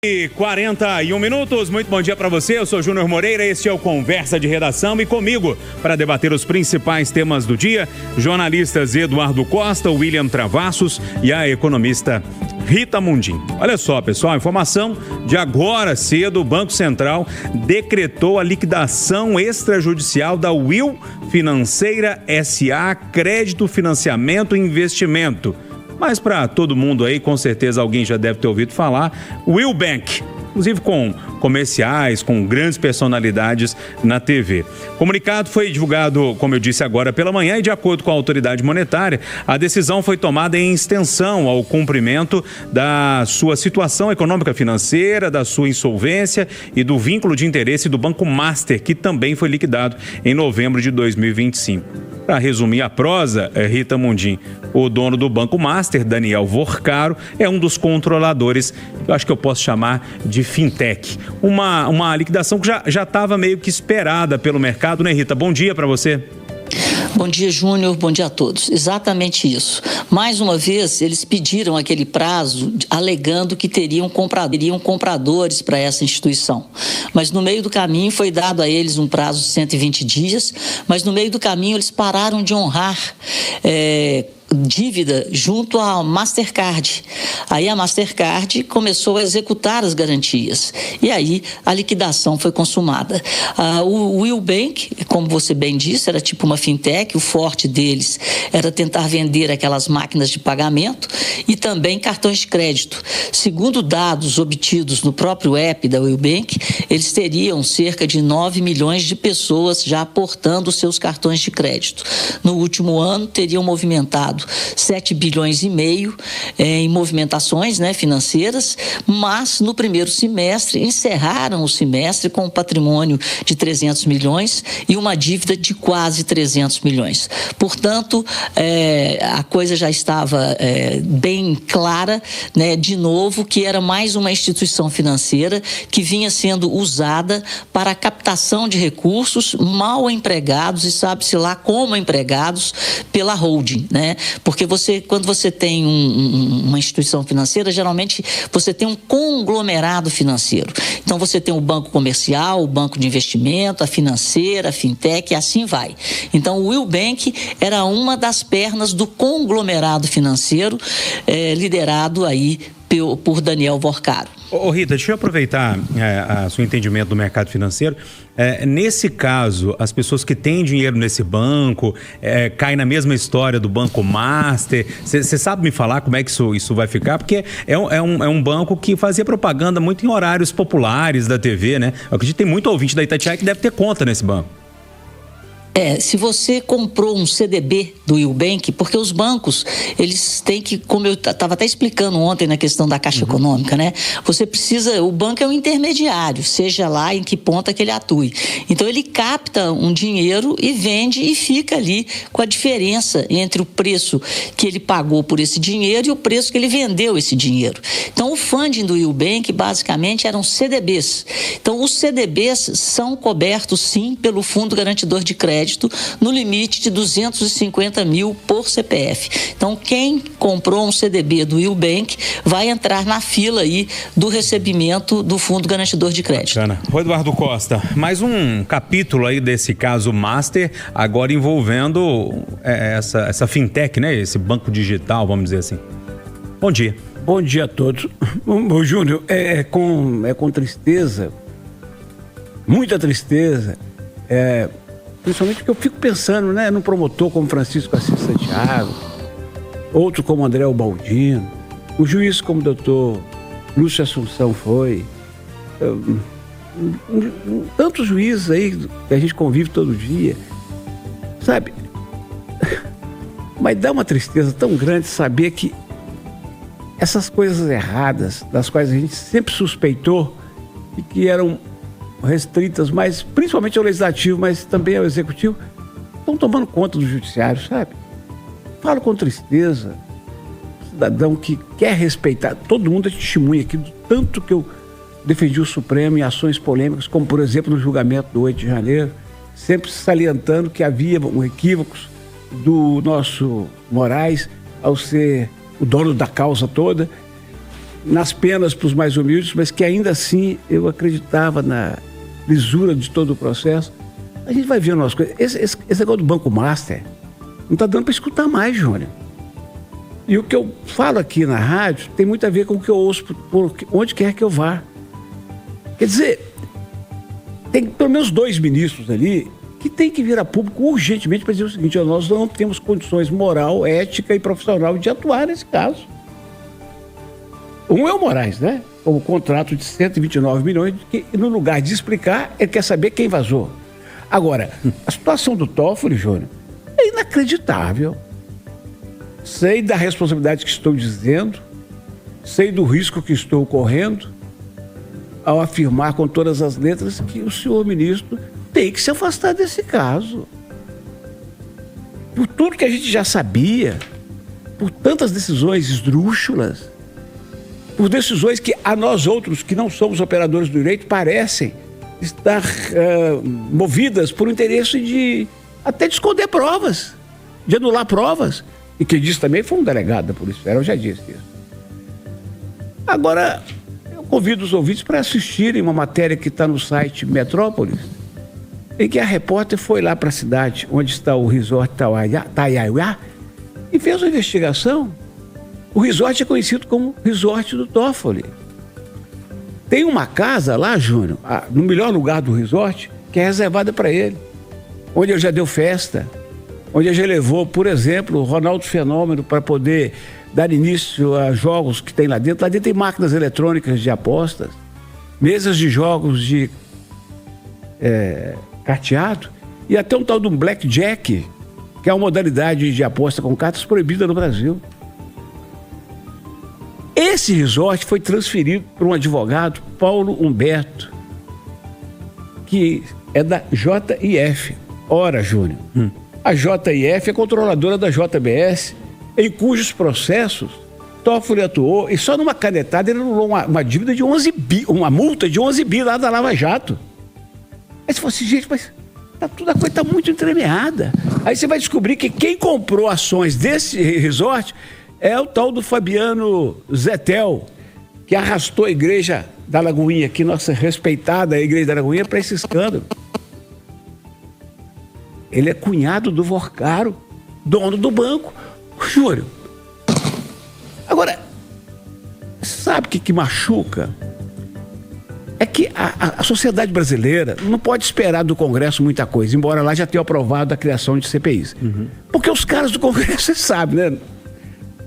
E 41 minutos, muito bom dia para você, eu sou Júnior Moreira, este é o Conversa de Redação e comigo para debater os principais temas do dia, jornalistas Eduardo Costa, William Travassos e a economista Rita Mundim. Olha só, pessoal, informação de agora cedo, o Banco Central decretou a liquidação extrajudicial da Will Financeira S.A. Crédito, Financiamento e Investimento. Mas para todo mundo aí, com certeza alguém já deve ter ouvido falar, Will Bank, inclusive com comerciais, com grandes personalidades na TV. O comunicado foi divulgado, como eu disse agora pela manhã, e de acordo com a autoridade monetária, a decisão foi tomada em extensão ao cumprimento da sua situação econômica financeira, da sua insolvência e do vínculo de interesse do Banco Master, que também foi liquidado em novembro de 2025. Para resumir a prosa, Rita Mundim, o dono do Banco Master, Daniel Vorcaro, é um dos controladores, que eu acho que eu posso chamar de fintech. Uma liquidação que já estava meio que esperada pelo mercado, né, Rita? Bom dia para você. Bom dia, Júnior. Bom dia a todos. Exatamente isso. Mais uma vez, eles pediram aquele prazo alegando que teriam compradores para essa instituição. Mas no meio do caminho foi dado a eles um prazo de 120 dias, mas no meio do caminho eles pararam de honrar dívida junto à Mastercard. Aí a Mastercard começou a executar as garantias e aí a liquidação foi consumada. O Will Bank, como você bem disse, era tipo uma fintech, o forte deles era tentar vender aquelas máquinas de pagamento e também cartões de crédito. Segundo dados obtidos no próprio app da Will Bank, eles teriam cerca de 9 milhões de pessoas já aportando seus cartões de crédito. No último ano, teriam movimentado 7 bilhões e meio em movimentações financeiras, mas no primeiro semestre encerraram o semestre com um patrimônio de 300 milhões e uma dívida de quase 300 milhões. Portanto, a coisa já estava bem clara, de novo, que era mais uma instituição financeira que vinha sendo usada para a captação de recursos mal empregados e sabe-se lá como empregados pela holding, Porque quando você tem uma instituição financeira, geralmente você tem um conglomerado financeiro. Então você tem o banco comercial, o banco de investimento, a financeira, a fintech e assim vai. Então o Will Bank era uma das pernas do conglomerado financeiro liderado aí por Daniel Vorcaro. Rita, deixa eu aproveitar o seu entendimento do mercado financeiro. Nesse caso, as pessoas que têm dinheiro nesse banco caem na mesma história do Banco Master. Você sabe me falar como é que isso vai ficar? Porque é um banco que fazia propaganda muito em horários populares da TV, né? Eu acredito que tem muito ouvinte da Itatiaia que deve ter conta nesse banco. Se você comprou um CDB do Will Bank, porque os bancos, eles têm que, como eu estava até explicando ontem na questão da Caixa Econômica, Você precisa, o banco é um intermediário, seja lá em que ponta que ele atue. Então ele capta um dinheiro e vende e fica ali com a diferença entre o preço que ele pagou por esse dinheiro e o preço que ele vendeu esse dinheiro. Então o funding do Will Bank basicamente eram CDBs. Então os CDBs são cobertos sim pelo Fundo Garantidor de Crédito no limite de 250 mil por CPF. Então, quem comprou um CDB do Will Bank vai entrar na fila aí do recebimento do Fundo Garantidor de Crédito. Bacana. Eduardo Costa, mais um capítulo aí desse caso Master, agora envolvendo essa fintech, Esse banco digital, vamos dizer assim. Bom dia. Bom dia a todos. Bom, Júnior, com tristeza, muita tristeza, principalmente porque eu fico pensando, num promotor como Francisco Assis Santiago, outro como André Ubaldino, o juiz como o doutor Lúcio Assunção foi, tantos juízes aí que a gente convive todo dia, sabe? Mas dá uma tristeza tão grande saber que essas coisas erradas, das quais a gente sempre suspeitou e que eram restritas, mas principalmente ao legislativo, mas também ao executivo, estão tomando conta do judiciário, sabe? Falo com tristeza, cidadão que quer respeitar, todo mundo é testemunha aqui do tanto que eu defendi o Supremo em ações polêmicas, como por exemplo no julgamento do 8 de janeiro, sempre salientando que havia equívocos do nosso Moraes ao ser o dono da causa toda. nas penas para os mais humildes, mas que ainda assim eu acreditava na lisura de todo o processo. A gente vai ver umas coisas. Esse negócio do Banco Master não está dando para escutar mais, Júnior. E o que eu falo aqui na rádio tem muito a ver com o que eu ouço por onde quer que eu vá. Quer dizer, tem pelo menos 2 ministros ali que tem que vir a público urgentemente para dizer o seguinte: nós não temos condições moral, ética e profissional de atuar nesse caso. Um é o Moraes, né? O contrato de 129 milhões, que no lugar de explicar, ele quer saber quem vazou. Agora, a situação do Toffoli, Júnior, é inacreditável. Sei da responsabilidade que estou dizendo, sei do risco que estou correndo ao afirmar com todas as letras que o senhor ministro tem que se afastar desse caso. Por tudo que a gente já sabia, por tantas decisões esdrúxulas, por decisões que a nós outros, que não somos operadores do direito, parecem estar movidas por um interesse de até de esconder provas, de anular provas. E quem disse também foi um delegado da Polícia Federal, já disse isso. Agora, eu convido os ouvintes para assistirem uma matéria que está no site Metrópolis, em que a repórter foi lá para a cidade onde está o resort Taiaiá e fez uma investigação. O resort é conhecido como Resort do Toffoli. Tem uma casa lá, Júnior, no melhor lugar do resort, que é reservada para ele, onde ele já deu festa, onde ele já levou, por exemplo, o Ronaldo Fenômeno para poder dar início a jogos que tem lá dentro. Lá dentro tem máquinas eletrônicas de apostas, mesas de jogos de carteado e até um tal de um blackjack, que é uma modalidade de aposta com cartas proibida no Brasil. Esse resort foi transferido para um advogado, Paulo Humberto, que é da JIF. Ora, Júnior, a JIF é controladora da JBS, em cujos processos Toffoli atuou, e só numa canetada ele anulou uma dívida de 11 bi, uma multa de 11 bi lá da Lava Jato. Aí você fala assim, gente, mas a coisa está muito entremeada. Aí você vai descobrir que quem comprou ações desse resort é o tal do Fabiano Zettel, que arrastou a igreja da Lagoinha, aqui, nossa respeitada igreja da Lagoinha, para esse escândalo. Ele é cunhado do Vorcaro, dono do banco. Júlio, agora, sabe o que machuca? É que a sociedade brasileira não pode esperar do Congresso muita coisa, embora lá já tenha aprovado a criação de CPIs. Porque os caras do Congresso, você sabe, né?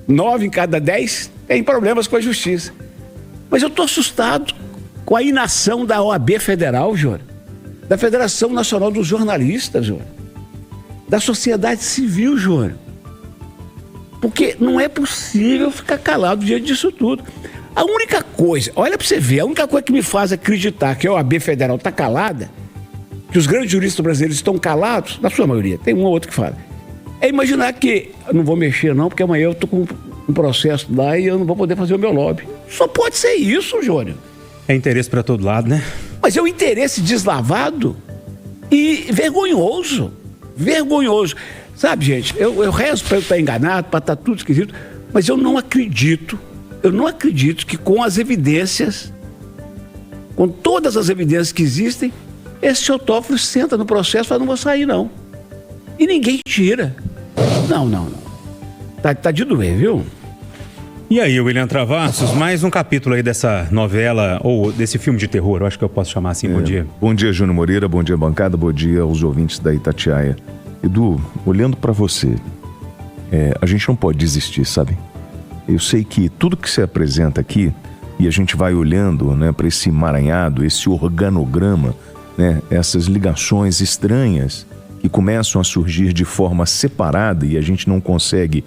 9 em cada 10 têm problemas com a justiça. Mas eu estou assustado com a inação da OAB Federal, Júlio, da Federação Nacional dos Jornalistas, Júlio, da sociedade civil, Júlio. Porque não é possível ficar calado diante disso tudo. A única coisa, olha para você ver, a única coisa que me faz acreditar que a OAB Federal está calada, que os grandes juristas brasileiros estão calados, na sua maioria, tem um ou outro que fala, é imaginar que, eu não vou mexer não, porque amanhã eu estou com um processo lá e eu não vou poder fazer o meu lobby. Só pode ser isso, Júnior. É interesse para todo lado, né? Mas é um interesse deslavado e vergonhoso. Vergonhoso. Sabe, gente, eu rezo para eu estar enganado, para estar tudo esquisito, mas eu não acredito que com as evidências, com todas as evidências que existem, esse senhor Toffoli senta no processo e fala, não vou sair não. E ninguém tira. Não. Tá de doer, viu? E aí, William Travassos, mais um capítulo aí dessa novela, ou desse filme de terror, eu acho que eu posso chamar assim. Bom dia. Bom dia, Júnior Moreira, bom dia, bancada, bom dia aos ouvintes da Itatiaia. Edu, olhando para você, a gente não pode desistir, sabe? Eu sei que tudo que você apresenta aqui, e a gente vai olhando, né, para esse emaranhado, esse organograma, né, essas ligações estranhas que começam a surgir de forma separada e a gente não consegue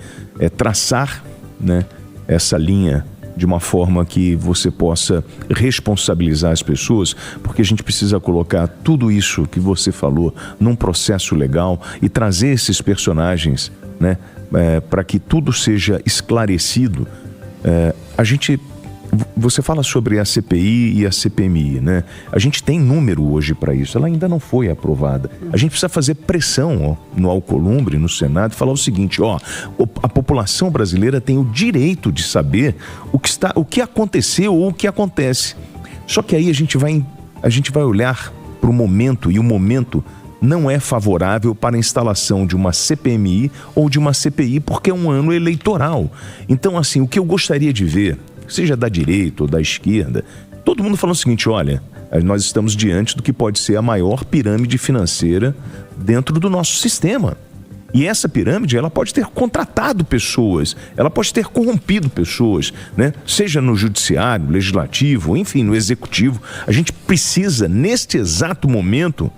traçar, né, essa linha de uma forma que você possa responsabilizar as pessoas, porque a gente precisa colocar tudo isso que você falou num processo legal e trazer esses personagens, né, para que tudo seja esclarecido. A gente você fala sobre a CPI e a CPMI, né? A gente tem número hoje para isso, ela ainda não foi aprovada. A gente precisa fazer pressão no Alcolumbre, no Senado, e falar o seguinte, a população brasileira tem o direito de saber o que aconteceu ou o que acontece. Só que aí a gente vai olhar para o momento, e o momento não é favorável para a instalação de uma CPMI ou de uma CPI, porque é um ano eleitoral. Então, assim, o que eu gostaria de ver, seja da direita ou da esquerda, todo mundo falando o seguinte, olha, nós estamos diante do que pode ser a maior pirâmide financeira dentro do nosso sistema. E essa pirâmide, ela pode ter contratado pessoas, ela pode ter corrompido pessoas, né? Seja no judiciário, legislativo, enfim, no executivo. A gente precisa, neste exato momento,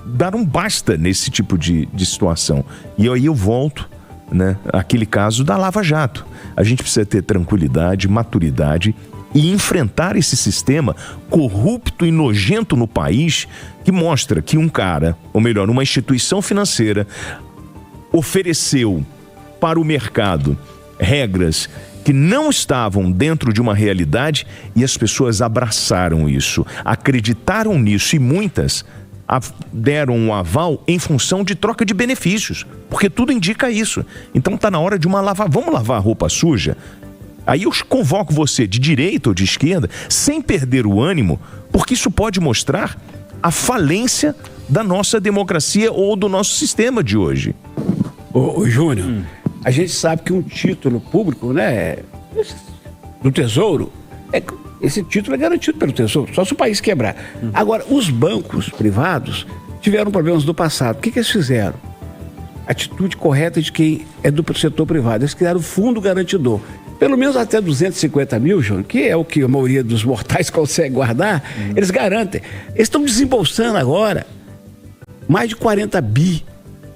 dar um basta nesse tipo de situação. E aí eu volto, né, àquele caso da Lava Jato. A gente precisa ter tranquilidade, maturidade e enfrentar esse sistema corrupto e nojento no país, que mostra que um cara, ou melhor, uma instituição financeira, ofereceu para o mercado regras que não estavam dentro de uma realidade, e as pessoas abraçaram isso, acreditaram nisso, e muitas deram um aval em função de troca de benefícios, porque tudo indica isso. Então está na hora de vamos lavar a roupa suja? Aí eu convoco você de direita ou de esquerda, sem perder o ânimo, porque isso pode mostrar a falência da nossa democracia ou do nosso sistema de hoje. Ô Júnior, a gente sabe que um título público, né, do Tesouro, esse título é garantido pelo Tesouro, só se o país quebrar. Agora, os bancos privados tiveram problemas no passado. O que eles fizeram? Atitude correta de quem é do setor privado. Eles criaram o fundo garantidor. Pelo menos até 250 mil, Júnior, que é o que a maioria dos mortais consegue guardar, eles garantem. Eles estão desembolsando agora mais de 40 bi.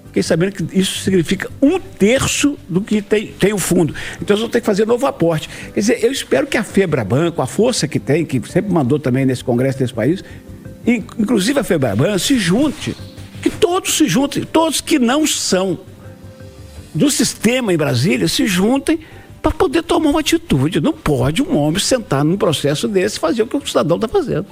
Fiquei sabendo que isso significa 1/3 do que tem o fundo. Então eles vão ter que fazer novo aporte. Quer dizer, eu espero que a Febraban, com a força que tem, que sempre mandou também nesse congresso desse país, inclusive a Febraban, se junte. Que todos se juntem, todos que não são do sistema em Brasília, se juntem para poder tomar uma atitude. Não pode um homem sentar num processo desse e fazer o que o cidadão está fazendo.